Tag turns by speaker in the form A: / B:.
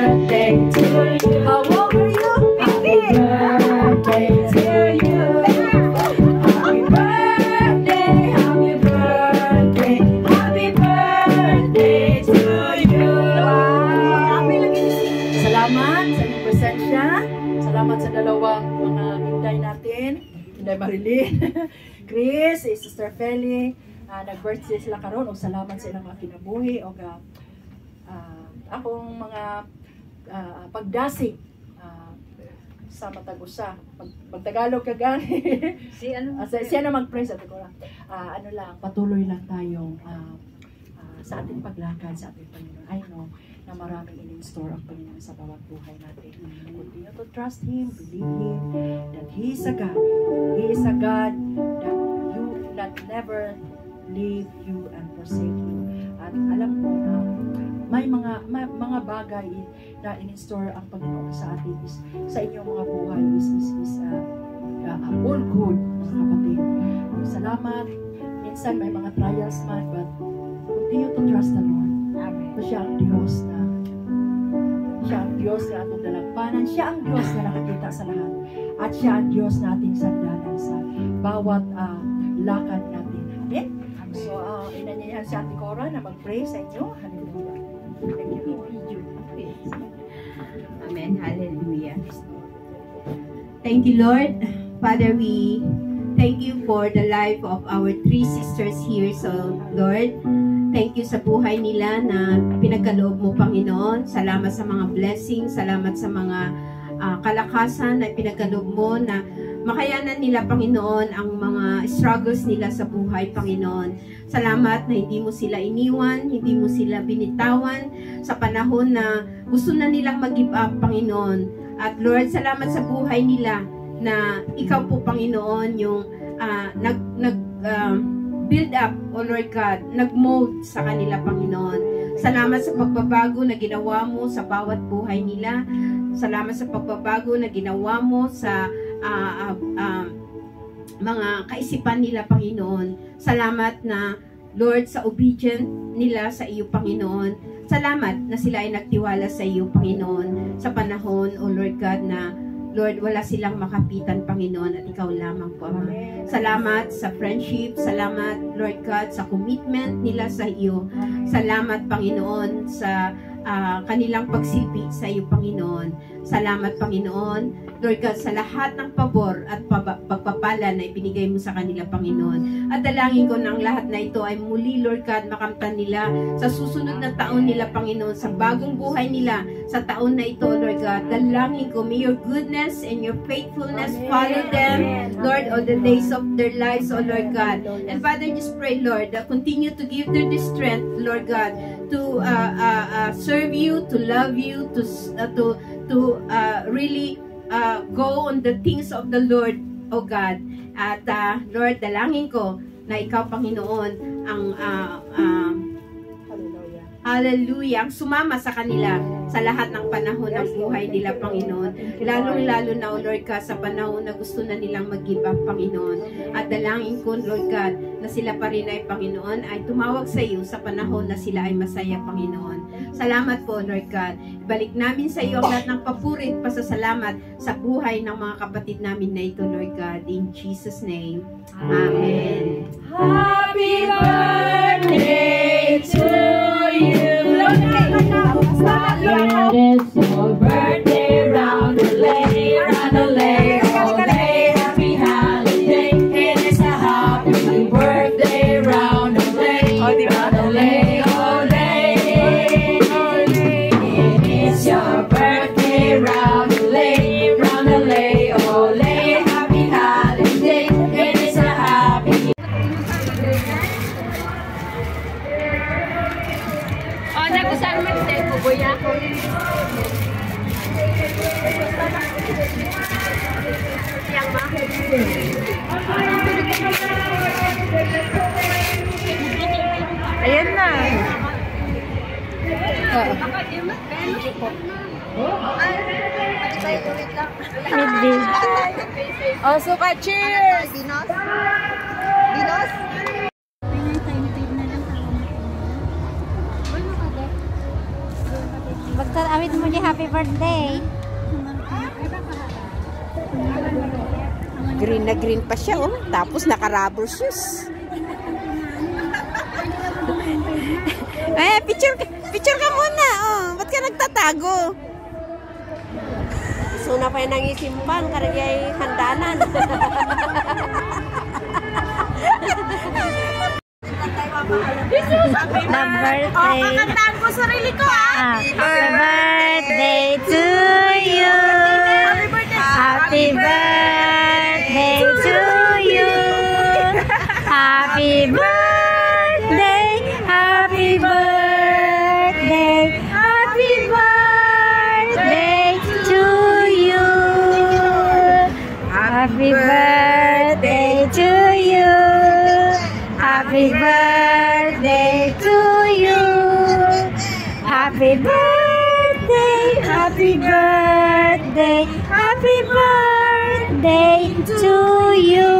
A: birthday to you. How old are you? Happy birthday to you. Happy birthday, happy birthday, happy birthday to you. Salamat sa inyong presensya. Salamat sa dalawang mga hinday natin. Hinday Marilyn, Chris, Sister Feli. Nag-birthday sila karon. Og salamat sa ilang mga kinabuhi. Og akong mga pagdasig sa Matagusa. Pag-Tagalog ka gani. Siya na mag-pray sa Tagalog. Ano lang, patuloy lang tayong sa ating paglakad, sa ating Panginoon. I know na maraming in-store ang Panginoon sa bawat buhay natin. Continue to trust Him, believe Him, that He is a God. He is a God that never leave you and forsake you. At alam ko na may mga bagay na in-store ang Panginoon sa atin sa inyong mga buhay is all good, mga kapatid. Salamat. Minsan may mga trials man, but continue to trust the Lord. Amen. Siya ang Diyos na atong dalagpanan. Siya ang Diyos na nakakita sa lahat. At siya ang Diyos na ating sandalan sa bawat lakad natin. Amen? So, inanyayahan si Ate Cora na mag-pray sa inyo. Hallelujah. Thank you, Lord.
B: Amen. Hallelujah. Thank you, Lord. Father, we thank you for the life of our three sisters here. So, Lord, thank you sa buhay nila na pinagkaloob mo, Panginoon. Salamat sa mga blessings. Salamat sa mga kalakasan na pinagkaloob mo na makayanan nila, Panginoon, ang mga struggles nila sa buhay, Panginoon. Salamat na hindi mo sila iniwan, hindi mo sila binitawan sa panahon na gusto na nilang mag-give up, Panginoon. At Lord, salamat sa buhay nila na ikaw po, Panginoon, yung build up, O Lord God, nag-mold sa kanila, Panginoon. Salamat sa pagbabago na ginawa mo sa bawat buhay nila. Salamat sa pagbabago na ginawa mo sa mga kaisipan nila, Panginoon. Salamat na, Lord, sa obedient nila sa iyo, Panginoon. Salamat na sila ay nagtiwala sa iyo, Panginoon, sa panahon, O Lord God, na Lord, wala silang makapitan, Panginoon, at ikaw lamang po, Ama. Salamat sa friendship. Salamat, Lord God, sa commitment nila sa iyo. Salamat, Panginoon, sa kanilang pagsilbi sa iyo, Panginoon. Salamat, Panginoon, Lord God, sa lahat ng pabor at pagpapala na ibinigay mo sa kanila, Panginoon. At dalangin ko ng lahat na ito ay muli, Lord God, makamtan nila sa susunod na taon nila, Panginoon, sa bagong buhay nila, sa taon na ito, Lord God. Dalangin ko, may your goodness and your faithfulness follow them, Lord, all the days of their lives, O Lord God. And Father, just pray, Lord, that continue to give them the strength, Lord God, to serve you, to love you, to really go on the things of the Lord, O God. At Lord, dalangin ko na ikaw, Panginoon, ang hallelujah, ang sumama sa kanila sa lahat ng panahon ng buhay nila, Panginoon. Lalong-lalo na, O Lord God, sa panahon na gusto na nilang mag-give up, Panginoon. At dalangin ko, Lord God, na sila pa rin ay, Panginoon, ay tumawag sa iyo sa panahon na sila ay masaya, Panginoon. Salamat po, Lord God. Ibalik namin sa iyo ang lahat ng papurit, pasasalamat sa buhay ng mga kapatid namin na ito, Lord God. In Jesus' name. Amen.
A: Happy birthday to you. It's your birthday, round the lay, all day. Happy holiday. It is a happy birthday, round the lay, all day. It is your birthday, round the lay, all day. Happy holiday. It is a happy. Oh, nag-usap mo sa kuya. Yang mah. Ayan na. Oh, suka, cheers! Dinos? Dinos?
C: awit mo di happy birthday.
B: Green na green pa siya, oh. Tapos naka-rubber shoes. Picture ka muna, oh. Ba't ka nagtatago? So na pa yung nangisimpan, karagay handanan.
C: Birthday.
B: Oh, kakantaan ko sarili ko, ah.
C: Happy birthday to you. Happy birthday to you. Happy birthday. Happy birthday. Happy birthday to you. Happy birthday to you. Happy birthday to you. Happy birthday, happy birthday, happy birthday to you.